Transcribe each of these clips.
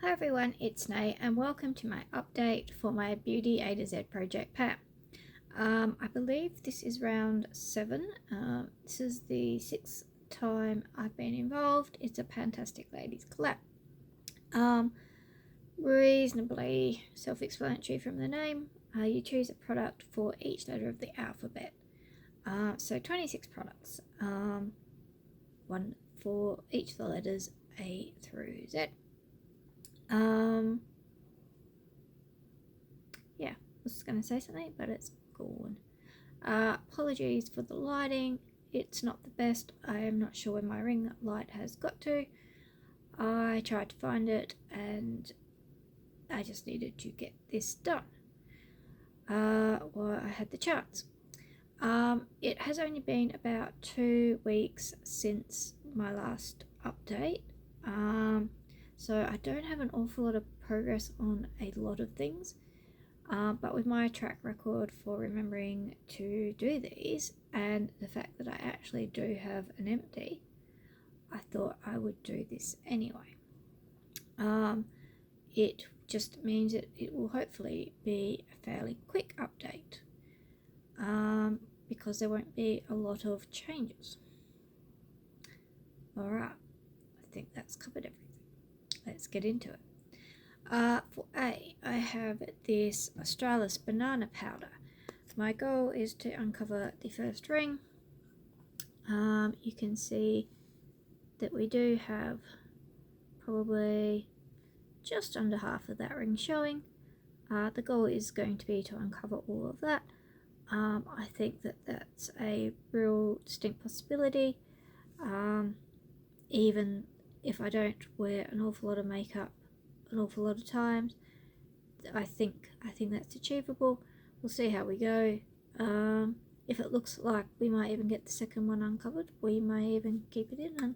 Hi everyone, it's Nay and welcome to my update for my Beauty A to Z project pack. I believe this is round 7. This is the 6th time I've been involved. It's a Fantastic Ladies collab. Reasonably self-explanatory from the name. You choose a product for each letter of the alphabet. So 26 products, one for each of the letters A through Z. Yeah, I was going to say something, but it's gone. Apologies for the lighting. It's not the best. I am not sure where my ring light has got to. I tried to find it and I just needed to get this done while I had the chance. It has only been about 2 weeks since my last update. So I don't have an awful lot of progress on a lot of things, but with my track record for remembering to do these and the fact that I actually do have an empty, I thought I would do this anyway. It just means that it will hopefully be a fairly quick update, because there won't be a lot of changes. Alright, I think that's covered everything. Let's get into it. For A, I have this Australis banana powder. My goal is to uncover the first ring. You can see that we do have probably just under half of that ring showing. The goal is going to be to uncover all of that. I think that that's a real distinct possibility. Even if I don't wear an awful lot of makeup an awful lot of times, I think that's achievable. We'll see how we go. If it looks like we might even get the second one uncovered, we may even keep it in and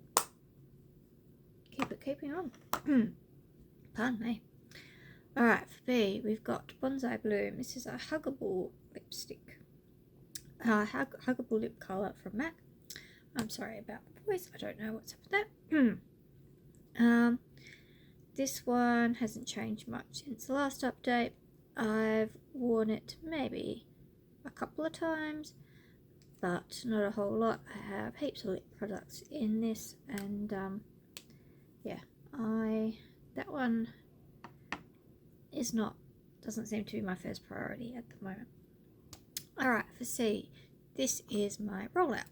keeping on. Pardon me. Alright, for B, we've got Bonsai Bloom. This is a huggable lipstick. Huggable lip colour from MAC. I'm sorry about the voice, I don't know what's up with that. This one hasn't changed much since the last update. I've worn it maybe a couple of times, but not a whole lot. I have heaps of lip products in this, and yeah, that one doesn't seem to be my first priority at the moment. Alright, for C, this is my rollout.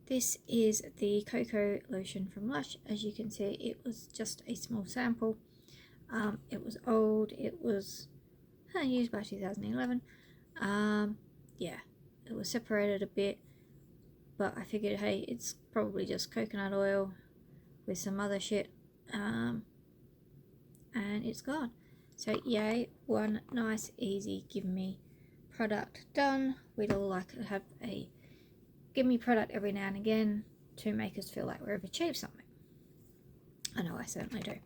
This is the Cocoa Lotion from Lush. As you can see, it was just a small sample. It was old. It was used by 2011. Yeah, it was separated a bit, but I figured, hey, it's probably just coconut oil with some other shit, and it's gone. So yay, one nice, easy, give me product done. We'd all like to have a give me product every now and again to make us feel like we've achieved something. I know I certainly do.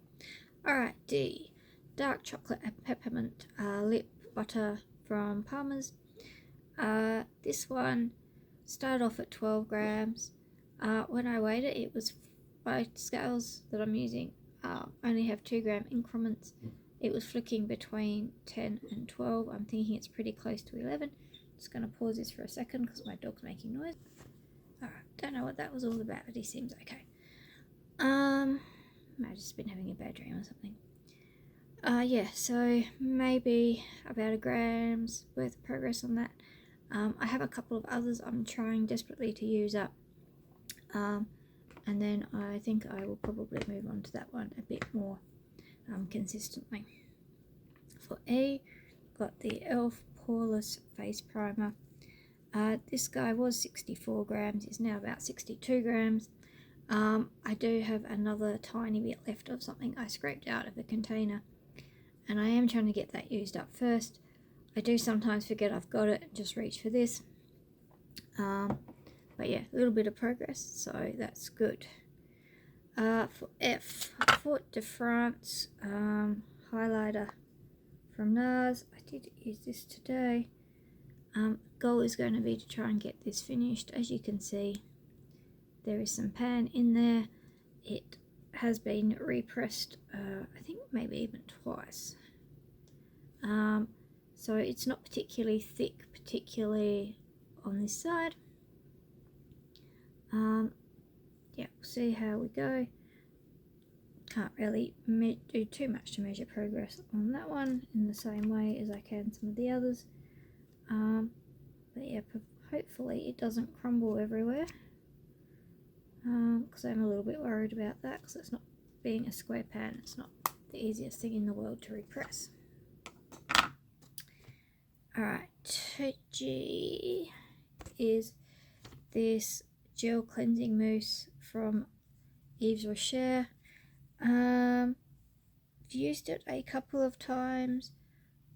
Alright, D. Dark chocolate and peppermint lip butter from Palmer's. This one started off at 12 grams. When I weighed it, it was by scales that I'm using only have 2 gram increments. It was flicking between 10 and 12. I'm thinking it's pretty close to 11. Just going to pause this for a second because my dog's making noise. Alright, don't know what that was all about, but he seems okay. Might have just been having a bad dream or something. Yeah, so maybe about 1 gram's worth of progress on that. I have a couple of others I'm trying desperately to use up. And then I think I will probably move on to that one a bit more consistently. For E, got the e.l.f. Poreless Face Primer. This guy was 64 grams, is now about 62 grams. I do have another tiny bit left of something I scraped out of a container, and I am trying to get that used up first. I do sometimes forget I've got it and just reach for this. But yeah, a little bit of progress, so that's good. For F, Fort de France highlighter from NARS. I did use this today. Goal is going to be to try and get this finished. As you can see, there is some pan in there. It has been repressed, I think maybe even twice. So it's not particularly thick, particularly on this side. Yeah, we'll see how we go. Can't really do too much to measure progress on that one in the same way as I can some of the others. But yeah, hopefully it doesn't crumble everywhere, because I'm a little bit worried about that, because it's not, being a square pan, it's not the easiest thing in the world to repress. Alright, 2G is this gel cleansing mousse from Yves Rocher. I've used it a couple of times.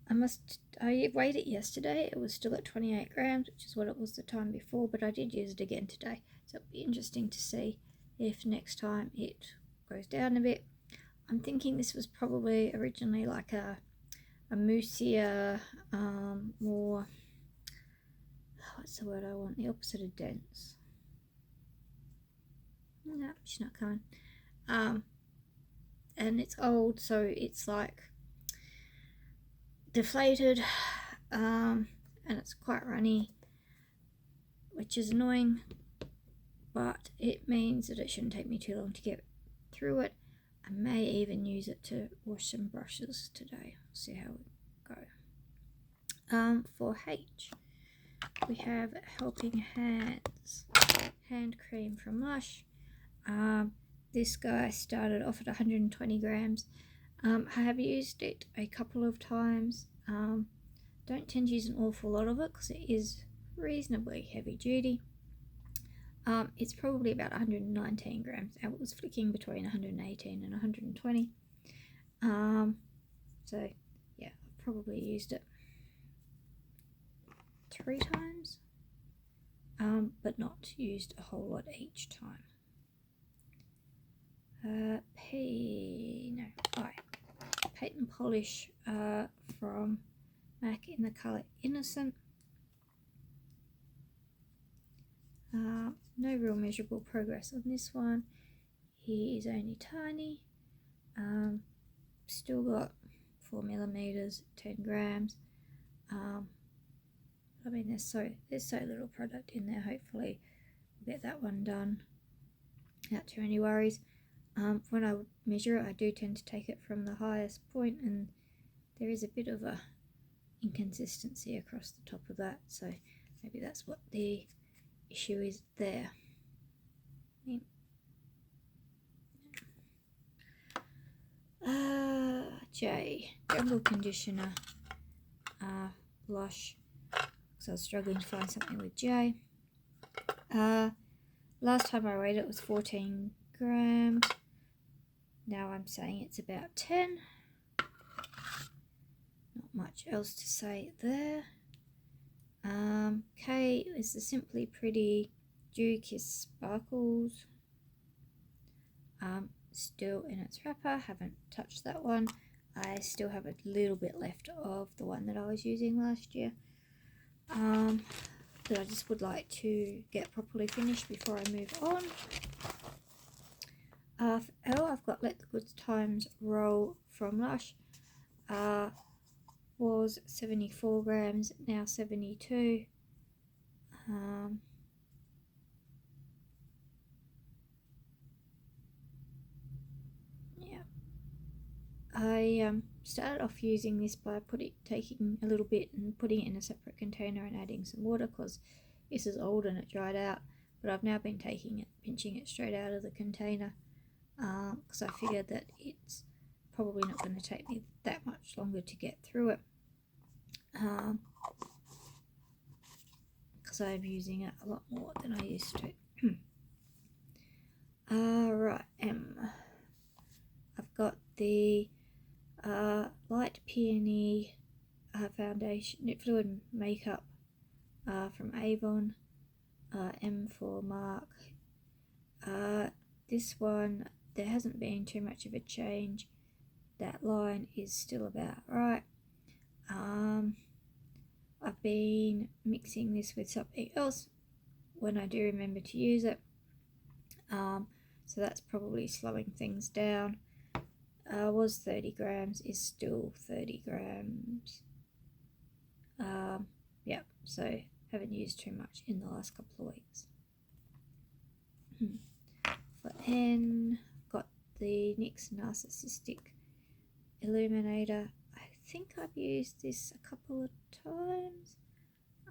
I weighed it yesterday. It was still at 28 grams, which is what it was the time before, but I did use it again today. So it'll be interesting to see if next time it goes down a bit. I'm thinking this was probably originally like a moussier, more, what's the word I want? The opposite of dense. No, she's not coming. And it's old, so it's like deflated, and it's quite runny, which is annoying, but it means that it shouldn't take me too long to get through it. I may even use it to wash some brushes today. We'll see how we go. For H, we have Helping Hands hand cream from Lush. This guy started off at 120 grams. I have used it a couple of times. Don't tend to use an awful lot of it because it is reasonably heavy duty. It's probably about 119 grams. I was flicking between 118 and 120. So yeah, I've probably used it 3 times, but not used a whole lot each time. I. Paint and Polish from MAC in the colour Innocent. No real measurable progress on this one. He is only tiny. Still got 4mm, 10 grams. I mean, there's so little product in there. Hopefully we'll get that one done. Not too many worries. When I measure it, I do tend to take it from the highest point, and there is a bit of a inconsistency across the top of that, so maybe that's what the issue is there. J, Jungle Conditioner, Lush, because I was struggling to find something with J. Last time I weighed it was 14 grams. Now I'm saying it's about 10. Not much else to say there. K is the Simply Pretty Dew Kiss Sparkles. Still in its wrapper, haven't touched that one. I still have a little bit left of the one that I was using last year, that I just would like to get properly finished before I move on. For L, I've got Let the Good Times Roll from Lush. Was 74 grams, now 72. Yeah, I started off using this by taking a little bit and putting it in a separate container and adding some water, because this is old and it dried out. But I've now been taking it, pinching it straight out of the container, because I figured that it's probably not going to take me that much longer to get through it, because I'm using it a lot more than I used to. Right, M. I've got the Light Peony foundation, fluid makeup from Avon, M for Mark. This one, there hasn't been too much of a change. That line is still about right. I've been mixing this with something else when I do remember to use it. so that's probably slowing things down. Was 30 grams, is still 30 grams. Yeah, so haven't used too much in the last couple of weeks. For N, got the NYX Narcissistic Illuminator. I think I've used this a couple of times,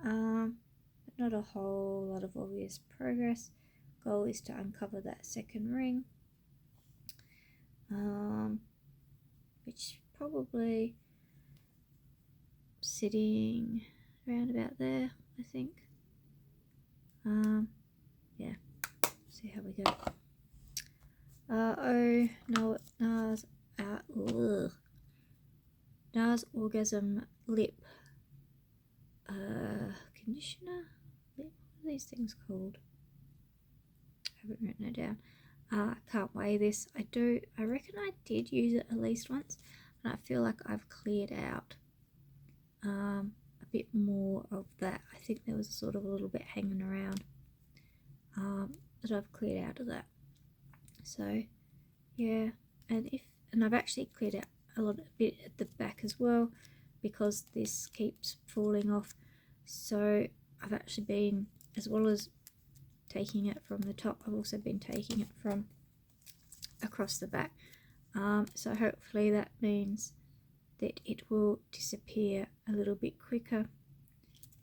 but not a whole lot of obvious progress. Goal is to uncover that second ring, which probably sitting around about there, I think. Yeah, see how we go. Oh no, NARS Orgasm Lip conditioner. What are these things called? I haven't written it down. I can't weigh this. I reckon I did use it at least once, and I feel like I've cleared out a bit more of that. I think there was sort of a little bit hanging around, but I've cleared out of that. So yeah, and I've actually cleared out a bit at the back as well, because this keeps falling off. So I've actually been, as well as taking it from the top, I've also been taking it from across the back. So hopefully that means that it will disappear a little bit quicker.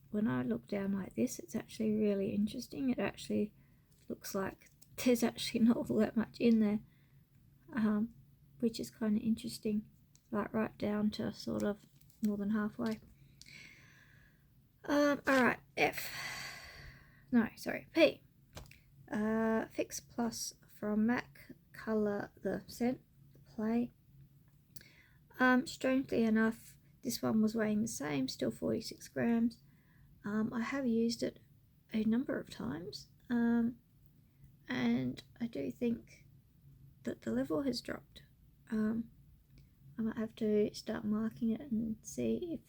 When I look down like this, it's actually really interesting. It actually looks like there's actually not all that much in there, which is kind of interesting, like right down to sort of more than halfway. Alright, P. Fix Plus from MAC, colour the scent, play. Strangely enough, this one was weighing the same, still 46 grams. I have used it a number of times, and I do think that the level has dropped. I might have to start marking it and see if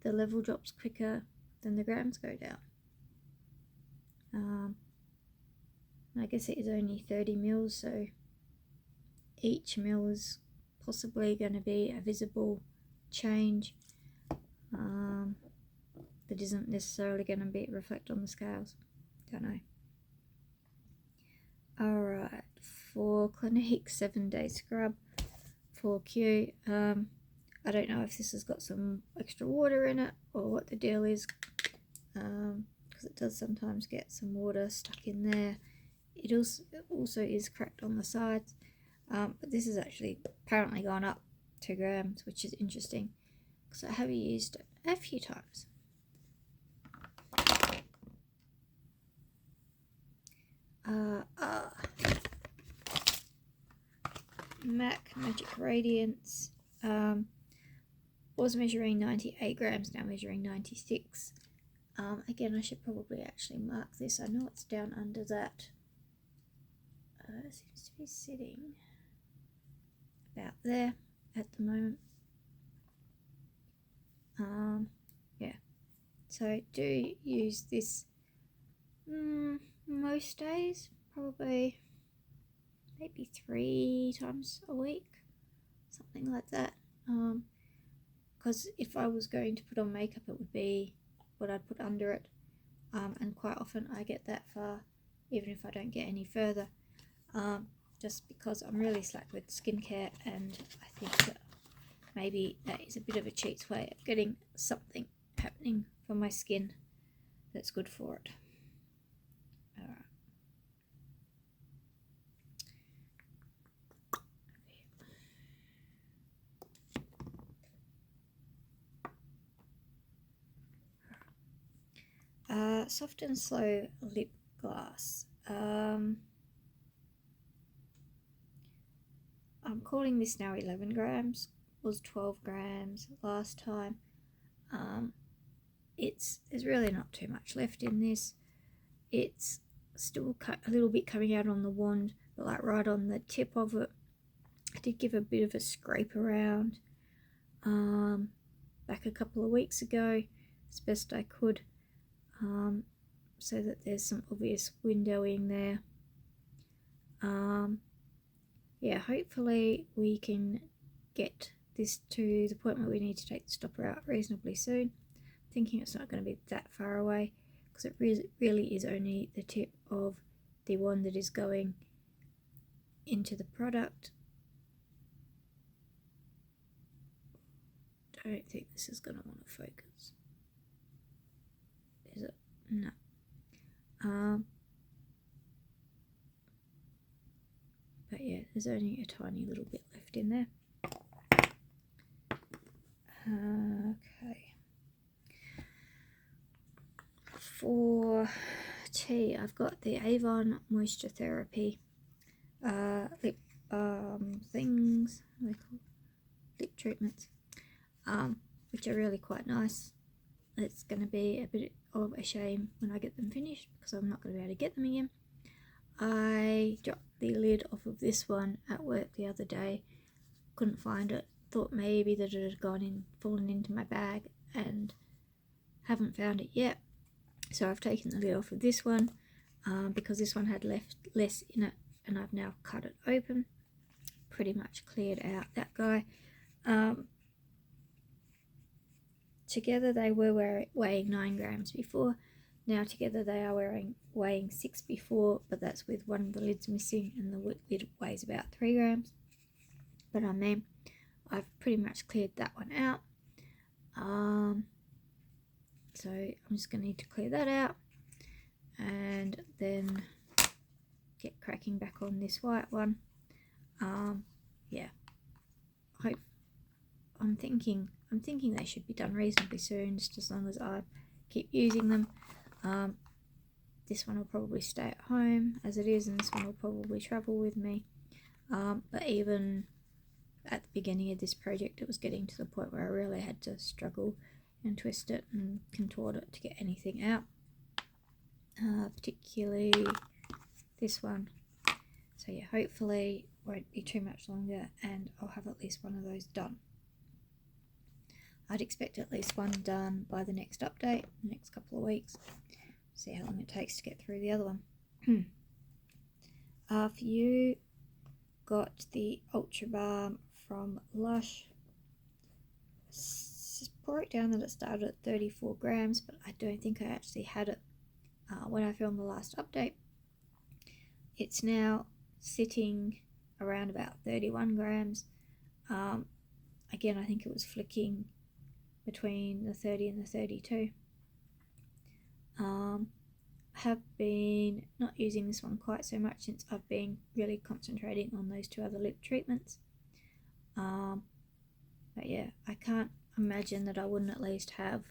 the level drops quicker than the grams go down. I guess it is only 30 mils, so each mil is possibly going to be a visible change that isn't necessarily going to reflect on the scales. Don't know. Alright, for Clinique 7-day scrub for Q, I don't know if this has got some extra water in it or what the deal is, because it does sometimes get some water stuck in there. It also is cracked on the sides, but this has actually apparently gone up 2 grams, which is interesting because I have used it a few times. MAC Magic Radiance was measuring 98 grams, now measuring 96. Again, I should probably actually mark this. I know it's down under that. It seems to be sitting about there at the moment. Yeah, so I do use this most days, probably maybe 3 times a week, something like that. Because if I was going to put on makeup, it would be what I'd put under it, and quite often I get that far even if I don't get any further, just because I'm really slack with skincare, and I think that maybe that is a bit of a cheat's way of getting something happening for my skin that's good for it. Soft and Slow lip gloss. I'm calling this now 11 grams, was 12 grams last time. There's really not too much left in this. It's still a little bit coming out on the wand, but like right on the tip of it. I did give a bit of a scrape around back a couple of weeks ago as best I could, so that there's some obvious windowing there. Yeah, hopefully we can get this to the point where we need to take the stopper out reasonably soon. Thinking it's not going to be that far away, because it really is only the tip of the one that is going into the product. I don't think this is going to want to focus. Is it? No. But yeah, there's only a tiny little bit left in there. Okay. For tea, I've got the Avon Moisture Therapy lip things, what are they called? Lip treatments, which are really quite nice. It's going to be a bit of a shame when I get them finished, because I'm not going to be able to get them again. I dropped the lid off of this one at work the other day, couldn't find it, thought maybe that it had fallen into my bag, and haven't found it yet. So I've taken the lid off of this one because this one had left less in it, and I've now cut it open, pretty much cleared out that guy. Together they were weighing 9 grams before. Now together they are weighing 6 before, but that's with one of the lids missing, and the lid weighs about 3 grams. But I mean, I've pretty much cleared that one out. So I'm just going to need to clear that out, and then get cracking back on this white one. Yeah, I'm thinking they should be done reasonably soon, just as long as I keep using them. This one will probably stay at home as it is, and this one will probably travel with me. But even at the beginning of this project, it was getting to the point where I really had to struggle and twist it and contort it to get anything out, particularly this one. So yeah, hopefully it won't be too much longer and I'll have at least one of those done. I'd expect at least one done by the next update, the next couple of weeks. See how long it takes to get through the other one. For you, got the Ultra Balm from Lush. Brought it down that it started at 34 grams, but I don't think I actually had it when I filmed the last update. It's now sitting around about 31 grams. Again, I think it was flicking between the 30 and the 32. I have been not using this one quite so much since I've been really concentrating on those two other lip treatments. But yeah, I can't imagine that I wouldn't at least have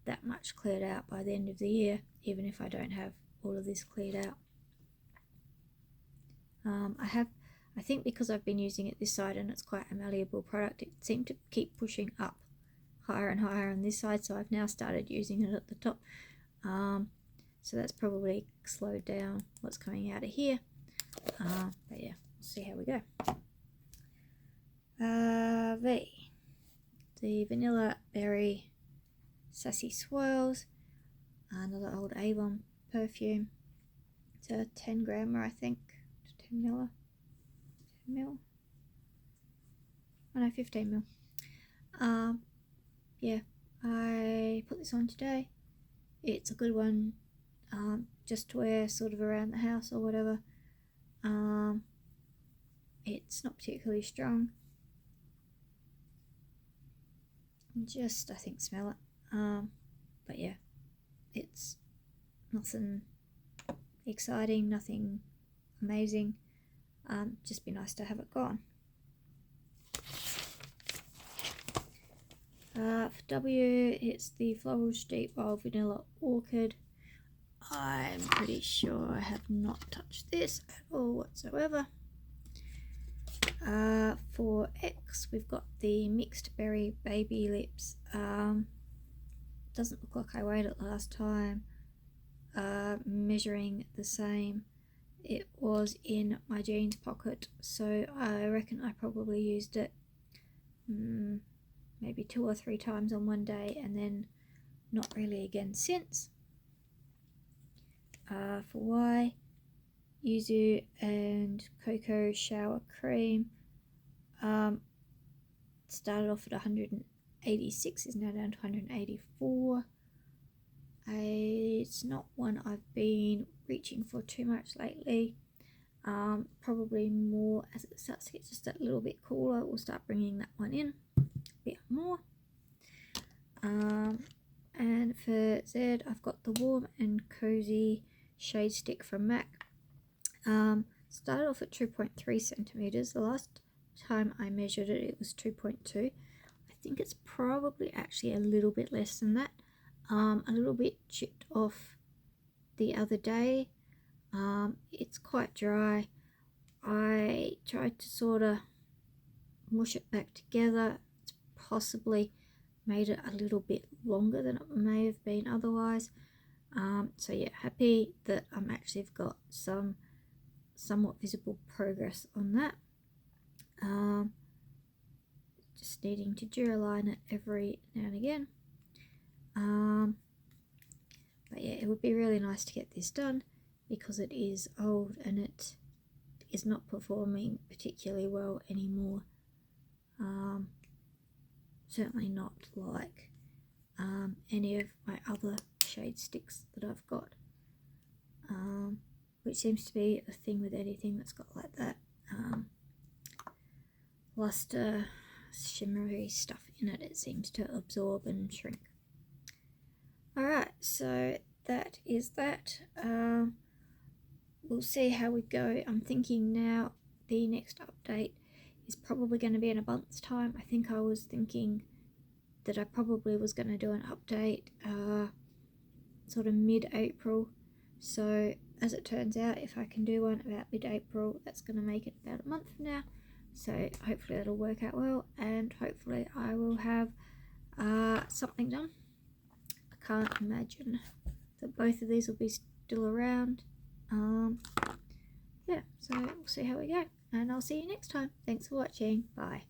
that much cleared out by the end of the year, even if I don't have all of this cleared out. I think because I've been using it this side and it's quite a malleable product, it seemed to keep pushing up higher and higher on this side, so I've now started using it at the top. So that's probably slowed down what's coming out of here. But yeah, we'll see how we go. The Vanilla Berry Sassy Swirls, another old Avon perfume. It's a 10 grammer, I think. 10 mil. Oh no, 15 mil. Yeah, I put this on today. It's a good one, just to wear sort of around the house or whatever. It's not particularly strong. Just, I think, smell it. But yeah, it's nothing exciting, nothing amazing. Just be nice to have it gone. For W, it's the Floral Steep Wild Vanilla Orchid. I'm pretty sure I have not touched this at all whatsoever. For X, we've got the Mixed Berry Baby Lips. Doesn't look like I weighed it last time. Measuring the same. It was in my jeans pocket, so I reckon I probably used it maybe 2 or 3 times on one day, and then not really again since. For Y, yuzu and cocoa shower cream. Started off at 186, is now down to 184. It's not one I've been reaching for too much lately. Probably more as it starts to get just a little bit cooler, we'll start bringing that one in a bit more. And for Z, I've got the Warm and Cozy Shade Stick from MAC. Started off at 2.3 centimeters. The last time I measured it, it was 2.2. I think it's probably actually a little bit less than that. A little bit chipped off the other day. It's quite dry. I tried to sort of mush it back together. It's possibly made it a little bit longer than it may have been otherwise. So yeah, happy that I'm actually got some somewhat visible progress on that. Just needing to Duraline it every now and again. But yeah, it would be really nice to get this done because it is old and it is not performing particularly well anymore. Certainly not like any of my other shade sticks that I've got, which seems to be a thing with anything that's got like that luster, shimmery stuff in it. It seems to absorb and shrink. Alright, so that is that. We'll see how we go. I'm thinking now the next update is probably going to be in a month's time. I think I was thinking that I probably was going to do an update sort of mid-April. So as it turns out, if I can do one about mid-April, that's going to make it about a month from now. So hopefully that'll work out well, and hopefully I will have something done. I can't imagine that both of these will be still around. Yeah, so we'll see how we go, and I'll see you next time. Thanks for watching. Bye.